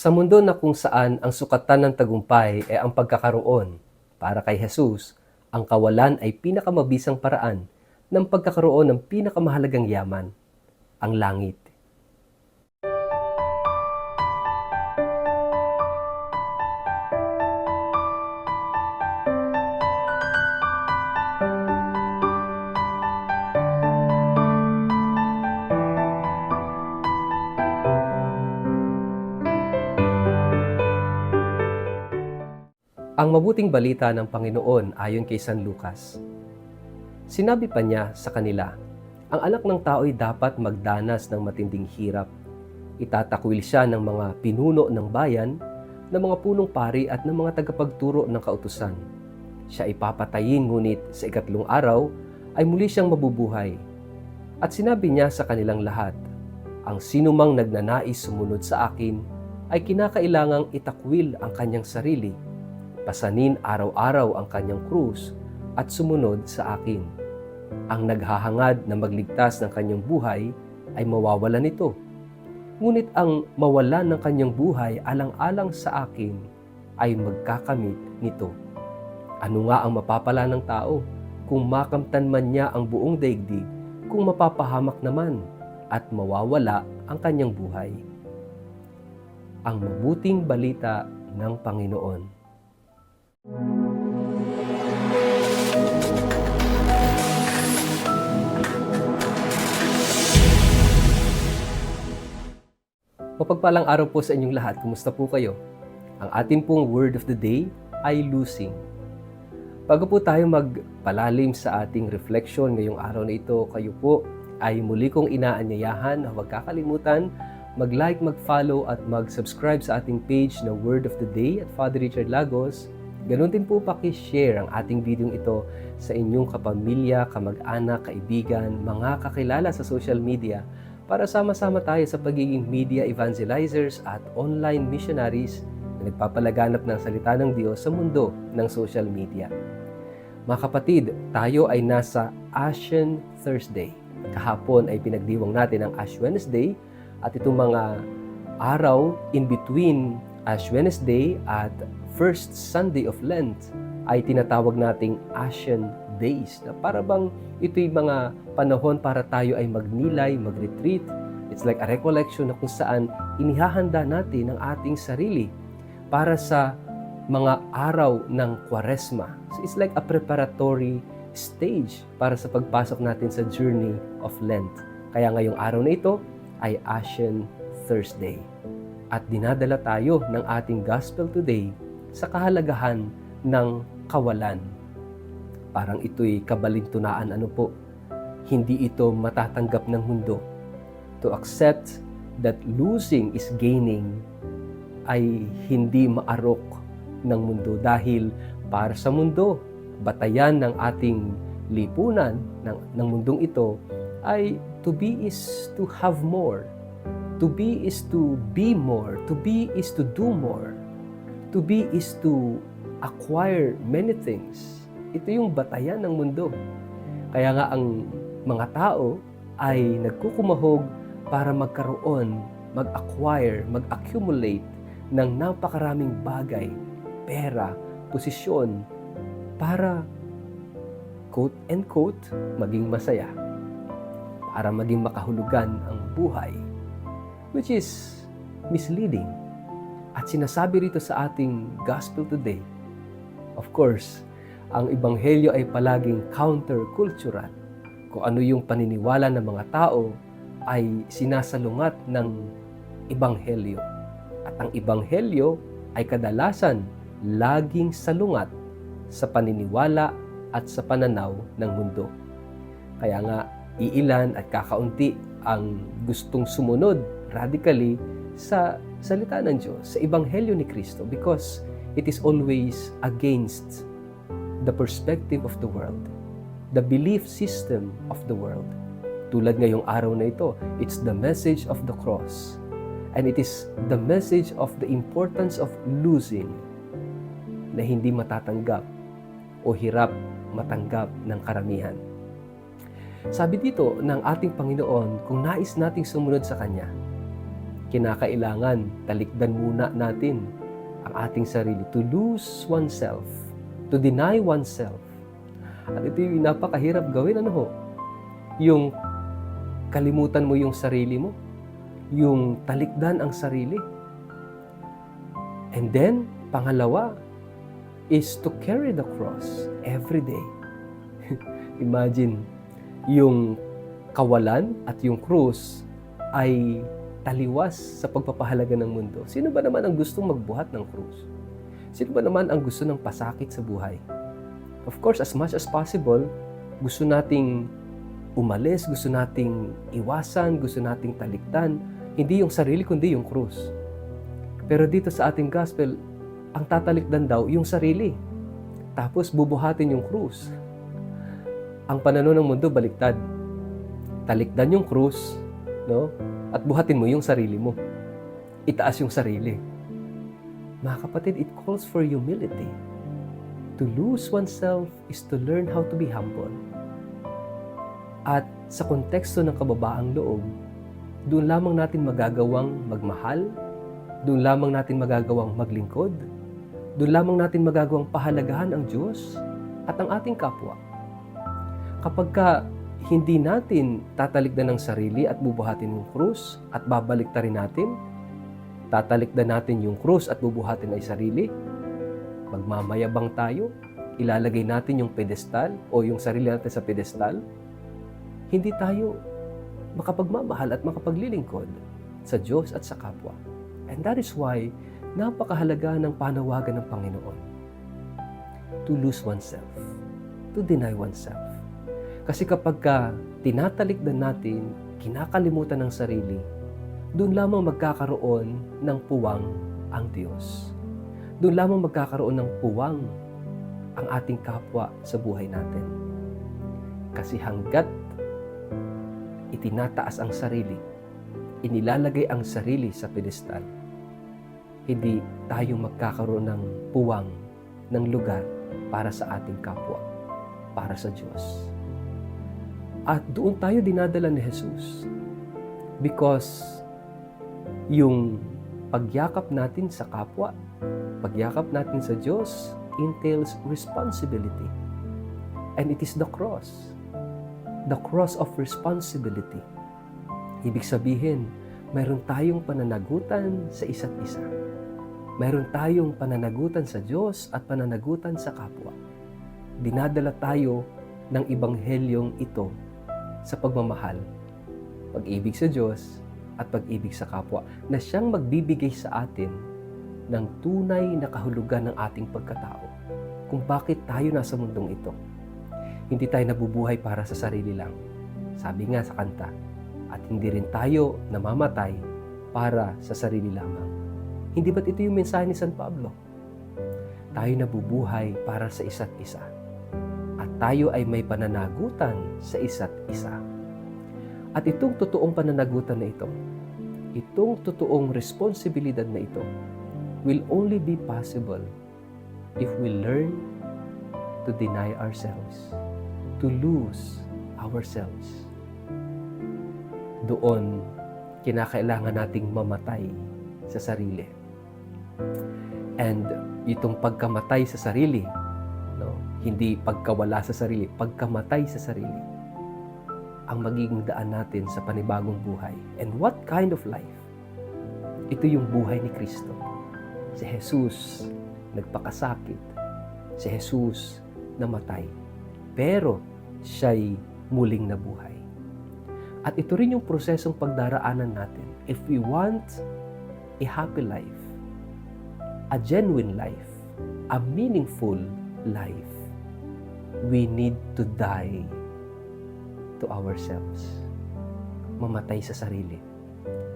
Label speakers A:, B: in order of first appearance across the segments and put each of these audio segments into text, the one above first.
A: Sa mundo na kung saan ang sukatan ng tagumpay ay ang pagkakaroon, para kay Jesus, ang kawalan ay pinakamabisang paraan ng pagkakaroon ng pinakamahalagang yaman, ang langit. Ang mabuting balita ng Panginoon ayon kay San Lucas. Sinabi pa niya sa kanila, ang anak ng tao ay dapat magdanas ng matinding hirap. Itatakwil siya ng mga pinuno ng bayan, ng mga punong pari at ng mga tagapagturo ng kautusan. Siya ay papatayin, ngunit sa ikatlong araw ay muli siyang mabubuhay. At sinabi niya sa kanilang lahat, ang sinumang nagnanais sumunod sa akin ay kinakailangang itakwil ang kanyang sarili, pasanin araw-araw ang kanyang krus at sumunod sa akin. Ang naghahangad na magligtas ng kanyang buhay ay mawawalan nito. Ngunit ang mawalan ng kanyang buhay alang-alang sa akin ay magkakamit nito. Ano nga ang mapapala ng tao kung makamtan man niya ang buong daigdig, kung mapapahamak naman at mawawala ang kanyang buhay? Ang mabuting balita ng Panginoon. Mapagpalang araw po sa inyong lahat. Kumusta po kayo? Ang ating pong word of the day ay losing. Bago po tayo magpalalim sa ating reflection ngayong araw na ito, kayo po ay muli kong inaanyayahan na huwag kakalimutan mag-like, mag-follow at mag-subscribe sa ating page na Word of the Day at Father Richard Lagos. Ganun din po paki-share ang ating video ito sa inyong kapamilya, kamag-anak, kaibigan, mga kakilala sa social media para sama-sama tayo sa pagiging media evangelizers at online missionaries na nagpapalaganap ng salita ng Diyos sa mundo ng social media. Mga kapatid, tayo ay nasa Ashen Thursday. Kahapon ay pinagdiwang natin ang Ash Wednesday at itong mga araw in between Ash Wednesday at First Sunday of Lent ay tinatawag nating Ashen Days, na para bang ito'y mga panahon para tayo ay magnilay, mag-retreat. It's like a recollection na kung saan inihahanda natin ang ating sarili para sa mga araw ng Kwaresma. So it's like a preparatory stage para sa pagpasok natin sa journey of Lent. Kaya ngayong araw na ito ay Ashen Thursday. At dinadala tayo ng ating gospel today sa kahalagahan ng kawalan. Parang ito'y kabalintunaan, hindi ito matatanggap ng mundo. To accept that losing is gaining ay hindi maarok ng mundo dahil para sa mundo, batayan ng ating lipunan ng mundong ito ay to be is to have more. To be is to be more. To be is to do more. To be is to acquire many things. Ito yung batayan ng mundo. Kaya nga ang mga tao ay nagkukumahog para magkaroon, mag-acquire, mag-accumulate ng napakaraming bagay, pera, posisyon, para quote and quote, maging masaya. Para maging makahulugan ang buhay. Which is misleading. At sinasabi rito sa ating gospel today, of course, ang ebanghelyo ay palaging countercultural. Kung ano yung paniniwala ng mga tao ay sinasalungat ng ebanghelyo. At ang ebanghelyo ay kadalasan laging salungat sa paniniwala at sa pananaw ng mundo. Kaya nga, iilan at kakaunti ang gustong sumunod radically sa salita ng Diyos, sa ebanghelyo ni Kristo, because it is always against the perspective of the world, the belief system of the world. Tulad ngayong araw na ito, it's the message of the cross. And it is the message of the importance of losing na hindi matatanggap o hirap matanggap ng karamihan. Sabi dito ng ating Panginoon, kung nais nating sumunod sa Kanya, kinakailangan talikdan muna natin ang ating sarili. To lose oneself, to deny oneself. At ito yung napakahirap gawin, ano ho? Yung kalimutan mo yung sarili mo, yung talikdan ang sarili. And then, pangalawa is to carry the cross every day. Imagine, yung kawalan at yung krus ay taliwas sa pagpapahalaga ng mundo. Sino ba naman ang gustong magbuhat ng krus? Sino ba naman ang gusto ng pasakit sa buhay? Of course, as much as possible, gusto nating umalis, gusto nating iwasan, gusto nating talikdan, hindi yung sarili kundi yung krus. Pero dito sa ating gospel, ang tatalikdan daw yung sarili. Tapos bubuhatin yung krus. Ang pananaw ng mundo baliktad. Talikdan yung krus, no? At buhatin mo yung sarili mo. Itaas yung sarili. Mga kapatid, it calls for humility. To lose oneself is to learn how to be humble. At sa konteksto ng kababaang loob, doon lamang natin magagawang magmahal, doon lamang natin magagawang maglingkod, doon lamang natin magagawang pahalagahan ang Diyos at ang ating kapwa. Kapag hindi natin tatalikdan ng sarili at bubuhatin yung krus at babaliktarin natin, tatalikdan natin yung krus at bubuhatin ay sarili, magmamayabang tayo, ilalagay natin yung pedestal o yung sarili natin sa pedestal, hindi tayo makapagmamahal at makapaglilingkod sa Diyos at sa kapwa. And that is why napakahalaga ng panawagan ng Panginoon to lose oneself, to deny oneself. Kasi kapag tinatalikdan natin, kinakalimutan ng sarili, doon lamang magkakaroon ng puwang ang Diyos. Doon lamang magkakaroon ng puwang ang ating kapwa sa buhay natin. Kasi hanggat itinataas ang sarili, inilalagay ang sarili sa pedestal, hindi tayo magkakaroon ng puwang, ng lugar para sa ating kapwa, para sa Diyos. At doon tayo dinadala ni Jesus because yung pagyakap natin sa kapwa, pagyakap natin sa Diyos entails responsibility. And it is the cross of responsibility. Ibig sabihin, mayroon tayong pananagutan sa isa't isa. Mayroon tayong pananagutan sa Diyos at pananagutan sa kapwa. Dinadala tayo ng Ebanghelyong ito sa pagmamahal, pag-ibig sa Diyos at pag-ibig sa kapwa na siyang magbibigay sa atin ng tunay na kahulugan ng ating pagkatao kung bakit tayo nasa mundong ito. Hindi tayo nabubuhay para sa sarili lang. Sabi nga sa kanta, at hindi rin tayo namamatay para sa sarili lamang. Hindi ba't ito yung mensahe ni San Pablo? Tayo nabubuhay para sa isa't isa. At tayo ay may pananagutan sa isa't isa. At itong totoong pananagutan na ito, itong totoong responsibilidad na ito, will only be possible if we learn to deny ourselves, to lose ourselves. Doon, kinakailangan nating mamatay sa sarili. And itong pagkamatay sa sarili, no, hindi pagkawala sa sarili, pagkamatay sa sarili, ang magiging daan natin sa panibagong buhay. And what kind of life? Ito yung buhay ni Kristo. Si Jesus nagpakasakit. Si Jesus namatay. Pero siya'y muling nabuhay. At ito rin yung prosesong pagdaraanan natin. If we want a happy life, a genuine life, a meaningful life, we need to die to ourselves. Mamatay sa sarili.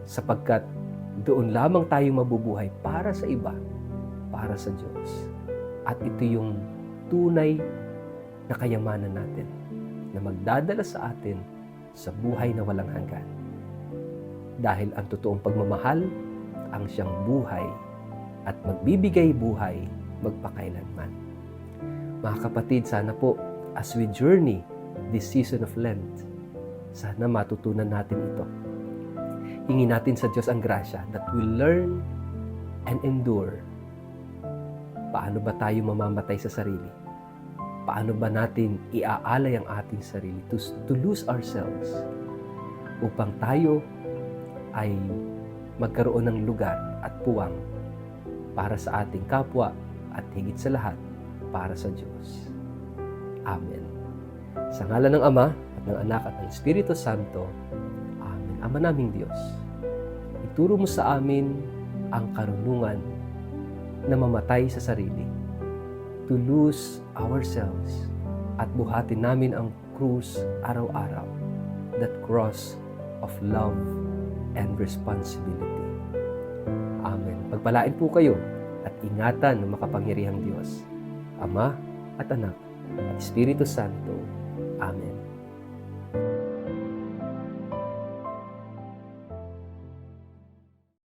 A: Sapagkat doon lamang tayo mabubuhay para sa iba, para sa Diyos. At ito yung tunay na kayamanan natin na magdadala sa atin sa buhay na walang hanggan. Dahil ang totoong pagmamahal, ang siyang buhay at magbibigay buhay magpakailanman. Mga kapatid, sana po as we journey this season of Lent, sana matutunan natin ito. Hingin natin sa Diyos ang grasya that we learn and endure, paano ba tayo mamamatay sa sarili? Paano ba natin iaalay ang ating sarili to lose ourselves upang tayo ay magkaroon ng lugar at puwang para sa ating kapwa at higit sa lahat para sa Diyos. Amen. Sa ngalan ng Ama at ng Anak at ng Espiritu Santo. Amen. Ama naming Diyos, ituro mo sa amin ang karunungan na mamatay sa sarili, to lose ourselves, at buhatin namin ang krus araw-araw, that cross of love and responsibility. Amen. Pagpalain po kayo at ingatan ng makapangyarihang Diyos, Ama at Anak at Espiritu Santo. Amen.